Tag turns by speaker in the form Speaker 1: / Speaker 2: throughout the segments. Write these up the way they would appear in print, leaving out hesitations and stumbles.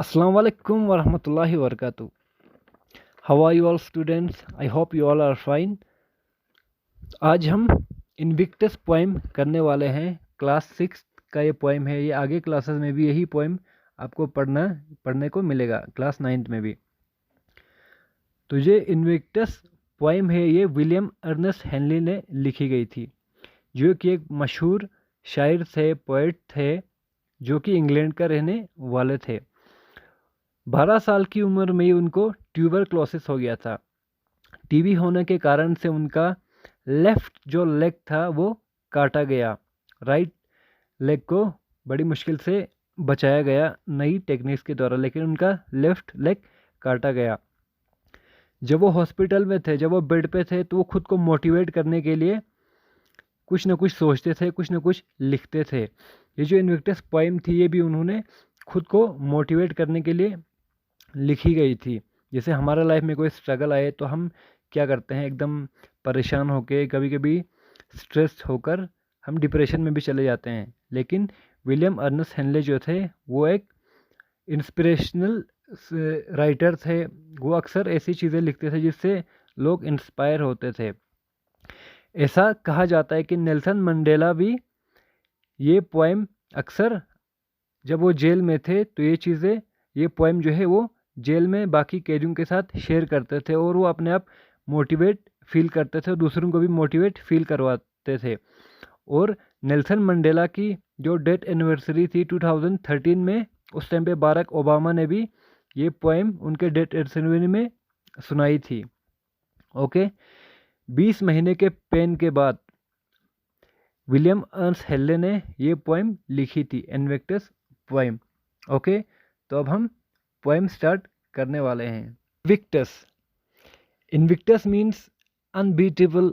Speaker 1: Assalamu alaikum warahmatullahi wabarakatuh. How are you all students? I hope you all are fine. आज हम Invictus poem करने वाले हैं। Class 6 का ये पोएम है। ये आगे क्लासेस में भी यही पोएम आपको पढ़ने को मिलेगा, क्लास 9th में भी। तो ये इनविक्टस पोएम है, ये विलियम अर्नेस्ट हेनली ने लिखी गई थी, जो कि एक मशहूर शायर थे, पोएट थे, जो कि इंग्लैंड का रहने वाले थे। 12 साल की उम्र में ही उनको ट्यूबरक्लोसिस हो गया था। टीबी होने के कारण से उनका लेफ्ट जो लेग था वो काटा गया। राइट लेग को बड़ी मुश्किल से बचाया गया नई टेक्निक्स के द्वारा, लेकिन उनका लेफ्ट लेग काटा गया। जब वो हॉस्पिटल में थे, जब वो बेड पे थे, तो वो खुद को मोटिवेट करने के लिए कुछ ना कुछ सोचते थे, कुछ ना कुछ लिखते थे। ये जो इनविक्टस पोएम थी, ये भी उन्होंने खुद को मोटिवेट करने के लिए लिखी गई थी। जैसे हमारा लाइफ में कोई स्ट्रगल आए तो हम क्या करते हैं, एकदम परेशान होकर, कभी कभी स्ट्रेस होकर हम डिप्रेशन में भी चले जाते हैं। लेकिन विलियम अर्नेस्ट हेनले जो थे वो एक इंस्पिरेशनल राइटर थे। वो अक्सर ऐसी चीज़ें लिखते थे जिससे लोग इंस्पायर होते थे। ऐसा कहा जाता है कि नेल्सन मंडेला भी ये पोएम अक्सर, जब वो जेल में थे, तो ये पोएम जो है वो जेल में बाकी कैदियों के साथ शेयर करते थे, और वो अपने आप मोटिवेट फील करते थे और दूसरों को भी मोटिवेट फील करवाते थे। और नेल्सन मंडेला की जो डेथ एनिवर्सरी थी 2013 में, उस टाइम पे बाराक ओबामा ने भी ये पोएम उनके डेथ एनिवर्सरी में सुनाई थी। ओके, 20 महीने के पेन के बाद विलियम अर्नेस्ट हेनले ने ये पोएम लिखी थी, इनविक्टस पोएम। ओके, तो अब हम पोएम स्टार्ट करने वाले हैं। Victus. Invictus means unbeatable,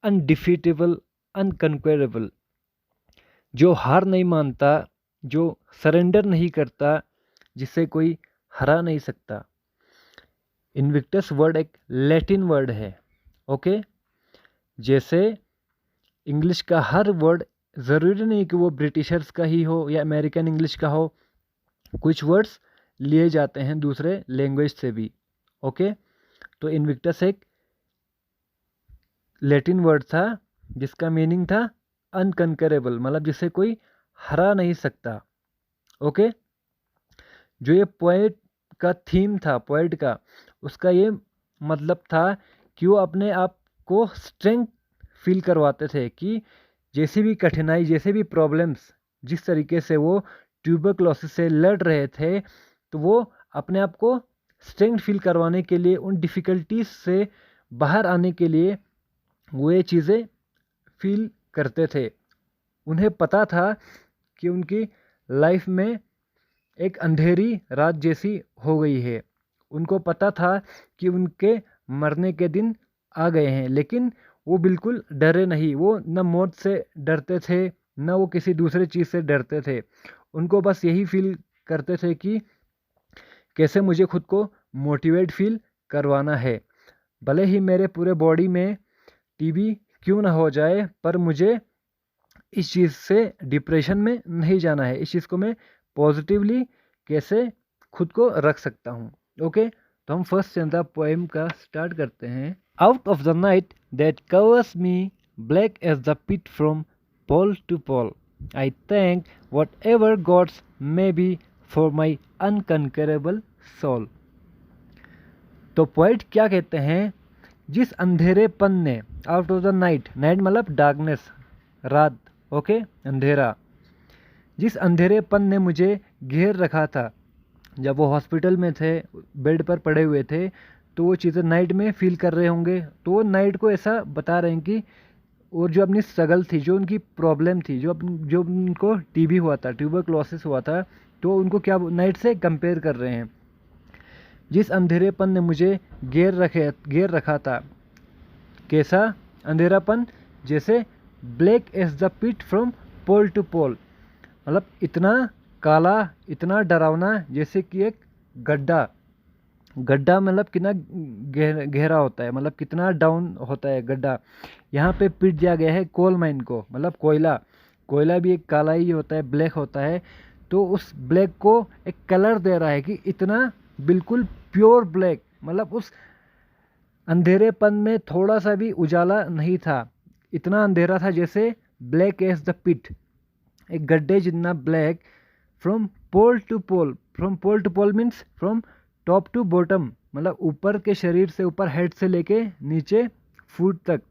Speaker 1: undefeatable, unconquerable. जो हार नहीं मानता, जो सरेंडर नहीं करता, जिसे कोई हरा नहीं सकता। इनविक्टस वर्ड एक लैटिन वर्ड है। ओके, जैसे इंग्लिश का हर वर्ड ज़रूरी नहीं कि वो ब्रिटिशर्स का ही हो या अमेरिकन इंग्लिश का हो, कुछ वर्ड्स लिए जाते हैं दूसरे लैंग्वेज से भी। ओके, तो इनविक्टस एक लैटिन वर्ड था जिसका मीनिंग था अनकंकरेबल, मतलब जिसे कोई हरा नहीं सकता। ओके, जो ये पोएट का थीम था, पोएट का, उसका ये मतलब था कि वो अपने आप को स्ट्रेंथ फील करवाते थे कि जैसी भी कठिनाई, जैसे भी प्रॉब्लम्स, जिस तरीके से वो ट्यूबरक्लोसिस से लड़ रहे थे, तो वो अपने आप को स्ट्रेंथ फील करवाने के लिए, उन डिफ़िकल्टीज से बाहर आने के लिए वो ये चीज़ें फील करते थे। उन्हें पता था कि उनकी लाइफ में एक अंधेरी रात जैसी हो गई है। उनको पता था कि उनके मरने के दिन आ गए हैं, लेकिन वो बिल्कुल डरे नहीं। वो न मौत से डरते थे, न वो किसी दूसरे चीज़ से डरते थे। उनको बस यही फील करते थे कि कैसे मुझे खुद को मोटिवेट फील करवाना है। भले ही मेरे पूरे बॉडी में टीबी क्यों ना हो जाए, पर मुझे इस चीज़ से डिप्रेशन में नहीं जाना है। इस चीज़ को मैं पॉजिटिवली कैसे खुद को रख सकता हूँ। ओके, तो हम फर्स्ट चंदा पोएम का स्टार्ट करते हैं। Out of the night that covers me black as the pit from pole to pole, I thank whatever gods may be for my unconquerable soul. तो पोएट क्या कहते हैं, जिस अंधेरेपन ने, out of the night, night मतलब darkness, रात, okay, अंधेरा, जिस अंधेरेपन ने मुझे घेर रखा था जब वो हॉस्पिटल में थे, बेड पर पड़े हुए थे, तो वो चीज़ें नाइट में फील कर रहे होंगे। तो वो नाइट को ऐसा बता रहे हैं कि, और जो अपनी स्ट्रगल थी, जो उनकी प्रॉब्लम थी, जो उनको टीबी हुआ था, ट्यूबरक्लोसिस हुआ था, तो उनको क्या नाइट से कंपेयर कर रहे हैं। जिस अंधेरेपन ने मुझे घेर रखा था, कैसा अंधेरापन, जैसे black as the pit from pole to pole, मतलब इतना काला, इतना डरावना, जैसे कि एक गड्ढा मतलब कितना गहरा होता है, मतलब कितना डाउन होता है गड्ढा। यहाँ पे पिट दिया गया है कोल माइन को, मतलब कोयला भी एक काला ही होता है, ब्लैक होता है। तो उस ब्लैक को एक कलर दे रहा है कि इतना बिल्कुल प्योर ब्लैक, मतलब उस अंधेरेपन में थोड़ा सा भी उजाला नहीं था, इतना अंधेरा था जैसे ब्लैक एज द पिट, एक गड्ढे जितना black. From pole to pole, from pole to pole means from top to bottom, मतलब ऊपर के शरीर से, ऊपर हेड से लेके नीचे फुट तक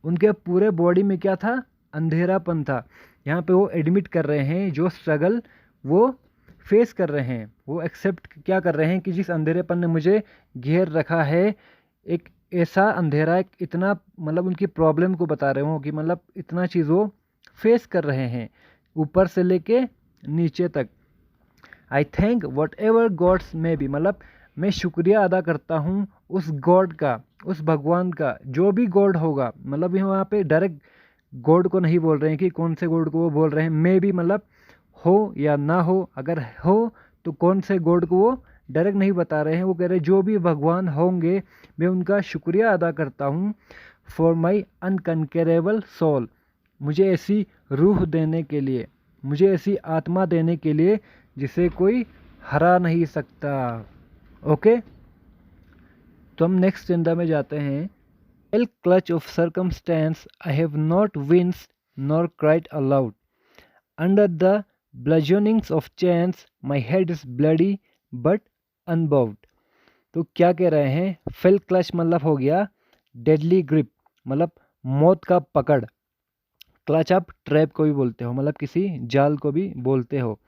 Speaker 1: उनके पूरे बॉडी में क्या था, अंधेरापन था। यहाँ पे वो एडमिट कर रहे हैं जो स्ट्रगल वो फेस कर रहे हैं, वो एक्सेप्ट क्या कर रहे हैं कि जिस अंधेरेपन ने मुझे घेर रखा है, एक ऐसा अंधेरा, एक इतना, मतलब उनकी प्रॉब्लम को बता रहे हो कि मतलब इतना चीज़ वो फेस कर रहे हैं ऊपर से लेके नीचे तक। I thank whatever gods may be, मतलब मैं शुक्रिया अदा करता हूँ उस गॉड का, उस भगवान का, जो भी गॉड होगा। मतलब यहाँ पे डायरेक्ट गॉड को नहीं बोल रहे हैं कि कौन से गॉड को वो बोल रहे हैं, मे भी मतलब हो या ना हो, अगर हो तो कौन से गॉड को वो डायरेक्ट नहीं बता रहे हैं, वो कह रहे हैं जो भी भगवान होंगे मैं उनका शुक्रिया अदा करता हूँ। फॉर माई अनकंकरेबल सोल, मुझे ऐसी रूह देने के लिए, मुझे ऐसी आत्मा देने के लिए जिसे कोई हरा नहीं सकता। ओके, तो हम नेक्स्ट चंदा में जाते हैं। Well clutch of circumstance, I have not winced nor cried aloud. Under the bludgeonings of chance, my head is bloody but unbowed. तो क्या कह रहे हैं, फेल क्लच मतलब हो गया डेडली ग्रिप, मतलब मौत का पकड़। क्लच आप ट्रैप को भी बोलते हो, मतलब किसी जाल को भी बोलते हो।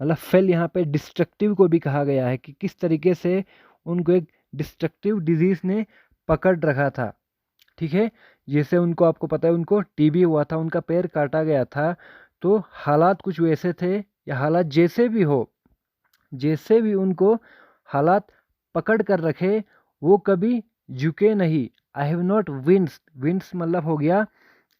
Speaker 1: मतलब फेल यहाँ पे डिस्ट्रक्टिव को भी कहा गया है कि किस तरीके से उनको एक डिस्ट्रक्टिव डिजीज ने पकड़ रखा था। ठीक है, जैसे उनको, आपको पता है उनको टीबी हुआ था, उनका पैर काटा गया था, तो हालात कुछ वैसे थे, या हालात जैसे भी हो, जैसे भी उनको हालात पकड़ कर रखे, वो कभी झुके नहीं। I have not winced, winced मतलब हो गया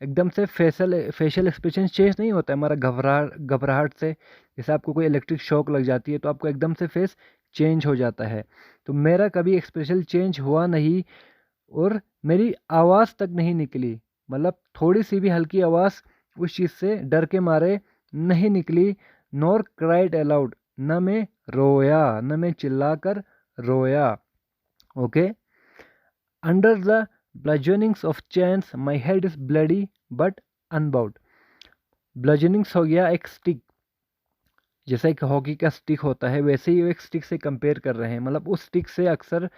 Speaker 1: एकदम से फेशियल एक्सप्रेशन चेंज नहीं होता है हमारा घबराहट से, जैसे आपको कोई इलेक्ट्रिक शॉक लग जाती है तो आपको एकदम से फेस चेंज हो जाता है, तो मेरा कभी एक्सप्रेशन चेंज हुआ नहीं, और मेरी आवाज़ तक नहीं निकली, मतलब थोड़ी सी भी हल्की आवाज़ उस चीज़ से डर के मारे नहीं निकली। नॉर क्राइड अलाउड, न मैं रोया, न मैं चिल्लाकर रोया। Okay, under the ब्लजनिंग्स of chance my head is bloody but unbowed. ब्लजनिंग्स हो गया एक स्टिक, जैसा एक हॉकी का स्टिक होता है वैसे ही एक स्टिक से कंपेयर कर रहे हैं। मतलब उस स्टिक से अक्सर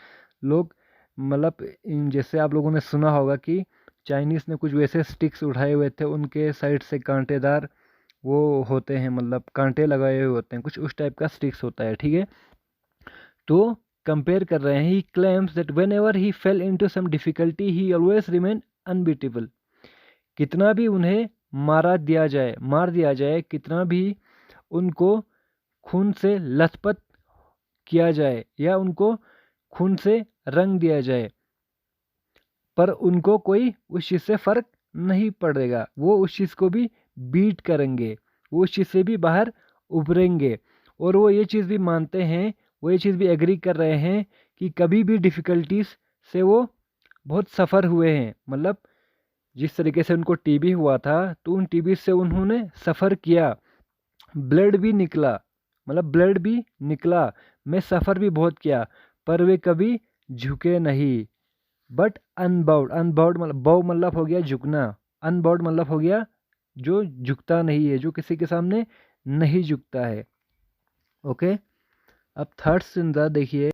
Speaker 1: लोग, मतलब जैसे आप लोगों ने सुना होगा कि चाइनीज़ ने कुछ वैसे स्टिक्स उठाए हुए थे, उनके साइड से कांटेदार वो होते हैं, मतलब कांटे लगाए हुए होते हैं, कुछ उस टाइप का स्टिक्स होता है। ठीक है, तो कंपेयर कर रहे हैं। He claims that whenever he fell into some difficulty he always remain unbeatable. कितना भी उन्हें मार दिया जाए, कितना भी उनको खून से लथपथ किया जाए या उनको खून से रंग दिया जाए, पर उनको कोई उस चीज़ से फ़र्क नहीं पड़ेगा, वो उस चीज़ को भी बीट करेंगे, वो उस चीज़ से भी बाहर उभरेंगे। और वो ये चीज़ भी मानते हैं, वो ये चीज़ भी एग्री कर रहे हैं कि कभी भी डिफ़िकल्टीज से वो बहुत सफ़र हुए हैं। मतलब जिस तरीके से उनको टीबी हुआ था, तो उन टीबी से उन्होंने सफ़र किया, ब्लड भी निकला, मतलब ब्लड भी निकला, मैं सफ़र भी बहुत किया, पर वे कभी झुके नहीं। बट अनबाउड, अनबाउड मतलब बाउ मतलब हो गया झुकना, अनबाउड मतलब हो गया जो झुकता नहीं है, जो किसी के सामने नहीं झुकता है। ओके, अब थर्ड सिंदा देखिए।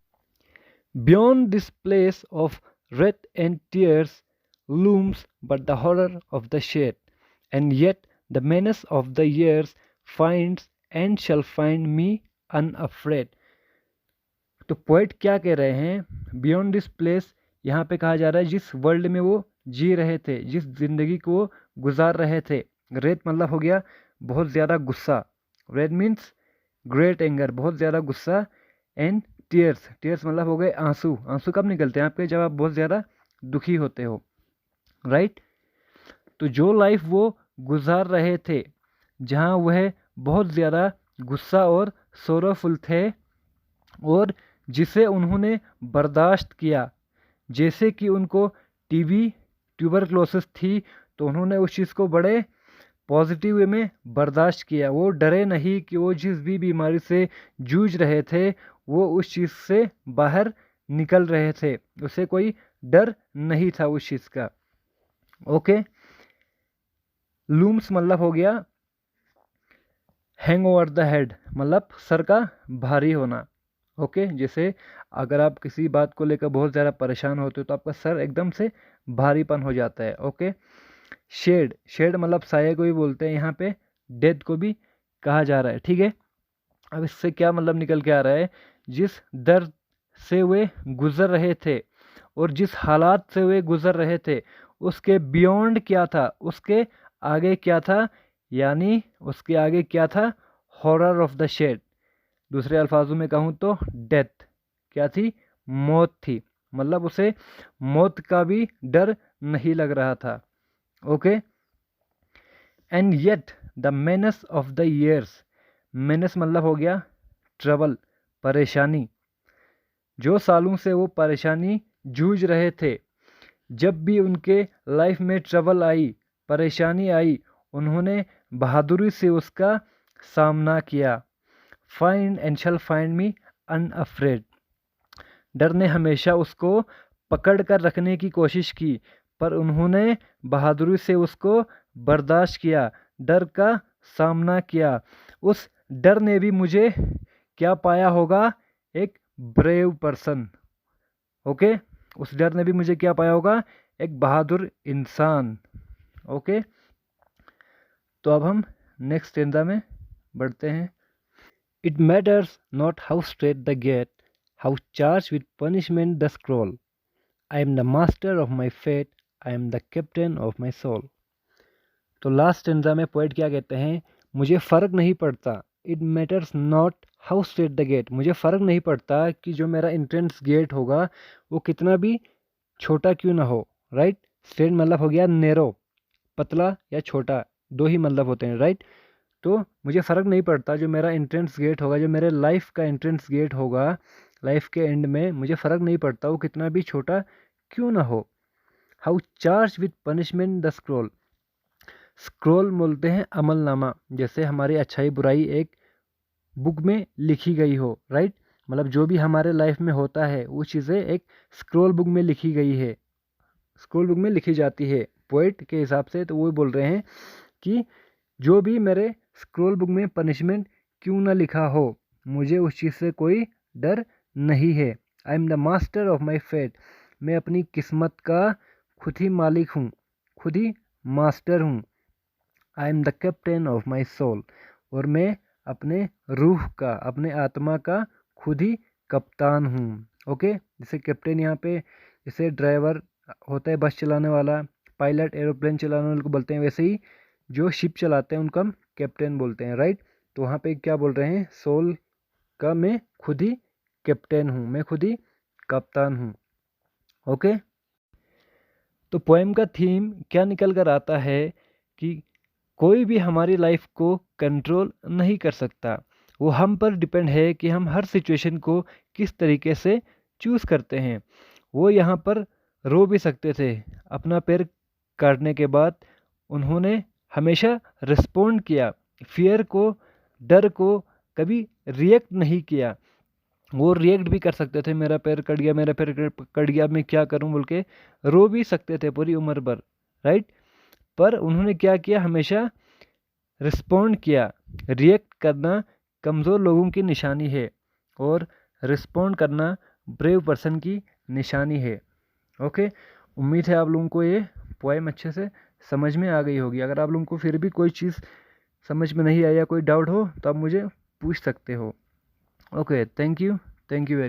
Speaker 1: Beyond this place of wrath and tears looms but the horror of the shade, and yet the menace of the years finds and shall find me unafraid. तो पोएट क्या कह रहे हैं, बियॉन्ड दिस प्लेस यहाँ पे कहा जा रहा है जिस वर्ल्ड में वो जी रहे थे, जिस जिंदगी को वो गुजार रहे थे। रेड मतलब हो गया बहुत ज़्यादा गुस्सा, रेड मीन्स ग्रेट एंगर, बहुत ज़्यादा गुस्सा। एंड टीयर्स, टीयर्स मतलब हो गए आंसू। आंसू कब निकलते हैं आपके, जब आप बहुत ज़्यादा दुखी होते हो, राइट। तो जो लाइफ वो गुजार रहे थे, जहाँ वह बहुत ज़्यादा गुस्सा और सोरोफुल थे, और जिसे उन्होंने बर्दाश्त किया, जैसे कि उनको टीबी ट्यूबरक्लोसिस थी, तो उन्होंने उस चीज़ को बड़े पॉजिटिव वे में बर्दाश्त किया। वो डरे नहीं कि वो जिस भी बीमारी से जूझ रहे थे वो उस चीज़ से बाहर निकल रहे थे, उसे कोई डर नहीं था उस चीज़ का। ओके, लूम्स मतलब हो गया हैंग ओवर द हेड, मतलब सर का भारी होना। ओके, जैसे अगर आप किसी बात को लेकर बहुत ज़्यादा परेशान होते हो तो आपका सर एकदम से भारीपन हो जाता है। ओके, शेड, शेड मतलब साये को भी बोलते हैं, यहाँ पे डेथ को भी कहा जा रहा है। ठीक है, अब इससे क्या मतलब निकल के आ रहा है, जिस दर्द से वे गुजर रहे थे और जिस हालात से वे गुजर रहे थे उसके बियॉन्ड क्या था, उसके आगे क्या था, यानी उसके आगे क्या था, हॉरर ऑफ द शेड। दूसरे अल्फाजों में कहूँ तो डेथ क्या थी, मौत थी, मतलब उसे मौत का भी डर नहीं लग रहा था। Okay, and yet the menace of the years, menace मतलब हो गया ट्रबल, परेशानी। जो सालों से वो परेशानी जूझ रहे थे, जब भी उनके लाइफ में ट्रबल आई, परेशानी आई, उन्होंने बहादुरी से उसका सामना किया। Find and shall find me unafraid, डर ने हमेशा उसको पकड़ कर रखने की कोशिश की, पर उन्होंने बहादुरी से उसको बर्दाश्त किया, डर का सामना किया। उस डर ने भी मुझे क्या पाया होगा, एक ब्रेव पर्सन। ओके, उस डर ने भी मुझे क्या पाया होगा, एक बहादुर इंसान। ओके, तो अब हम नेक्स्ट स्टेंजा में बढ़ते हैं। It matters not how strait the gate, how charge with punishment the scroll, I am the master of my fate, I am the captain of my soul. तो लास्ट स्टेंजा में poet क्या कहते हैं, मुझे फ़र्क नहीं पड़ता, it matters not how strait the gate, मुझे फ़र्क नहीं पड़ता कि जो मेरा एंट्रेंस गेट होगा वो कितना भी छोटा क्यों ना हो। राइट, स्ट्रेट मतलब हो गया नैरो, पतला या छोटा, दो ही मतलब होते हैं। राइट, तो मुझे फ़र्क नहीं पड़ता, जो मेरा एंट्रेंस गेट होगा, जो मेरे लाइफ का एंट्रेंस गेट होगा लाइफ के एंड में, मुझे फ़र्क नहीं पड़ता वो कितना भी छोटा क्यों ना हो। How charge with punishment the scroll, scroll बोलते हैं अमलनामा, जैसे हमारी अच्छाई बुराई एक बुक में लिखी गई हो। राइट, मतलब जो भी हमारे लाइफ में होता है वो चीज़ें एक स्क्रॉल बुक में लिखी गई है, स्क्रॉल बुक में लिखी जाती है पोएट के हिसाब से। तो वो बोल रहे हैं कि जो भी मेरे स्क्रॉल बुक में पनिशमेंट क्यों ना लिखा हो, मुझे उस चीज़ से कोई डर नहीं है। I am the master of my fate, मैं अपनी किस्मत का खुद ही मालिक हूँ, खुद ही मास्टर हूँ। I am the captain of my soul, और मैं अपने रूह का, अपने आत्मा का खुद ही कप्तान हूँ। ओके, जैसे कैप्टन यहाँ पे जैसे ड्राइवर होता है बस चलाने वाला, पायलट एरोप्लेन चलाने वाले को बोलते हैं, वैसे ही जो शिप चलाते हैं उनको हम कैप्टन बोलते हैं। राइट, तो वहाँ पे क्या बोल रहे हैं, सोल का मैं खुद ही कैप्टन हूँ, मैं खुद ही कप्तान हूँ। ओके, तो पोएम का थीम क्या निकल कर आता है कि कोई भी हमारी लाइफ को कंट्रोल नहीं कर सकता, वो हम पर डिपेंड है कि हम हर सिचुएशन को किस तरीके से चूज़ करते हैं। वो यहाँ पर रो भी सकते थे, अपना पैर काटने के बाद उन्होंने हमेशा रिस्पोंड किया, फियर को, डर को कभी रिएक्ट नहीं किया। वो रिएक्ट भी कर सकते थे, मेरा पैर कट गया, मेरा पैर कट गया, मैं क्या करूं बोल के रो भी सकते थे पूरी उम्र भर। राइट, पर उन्होंने क्या किया, हमेशा रिस्पोंड किया। रिएक्ट करना कमज़ोर लोगों की निशानी है और रिस्पोंड करना ब्रेव पर्सन की निशानी है। ओके, उम्मीद है आप लोगों को ये पोएम अच्छे से समझ में आ गई होगी। अगर आप लोगों को फिर भी कोई चीज़ समझ में नहीं आया, कोई डाउट हो तो आप मुझे पूछ सकते हो। Okay, thank you very